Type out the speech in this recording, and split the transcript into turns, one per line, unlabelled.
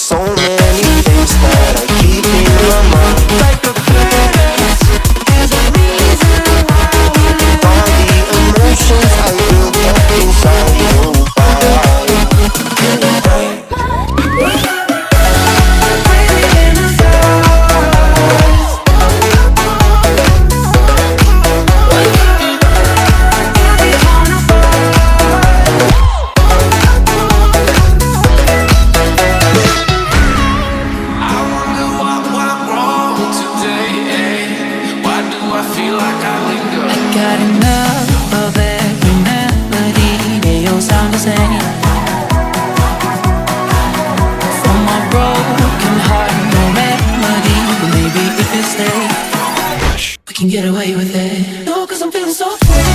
so many things that I keep in my mind. Like a phoenix, there's a reason why. All the emotions I built up inside you.
Got enough of every melody, they all sound the same. For my broken heart, no remedy, but maybe if you stay, we can get away with it. No, 'cause I'm feeling so free.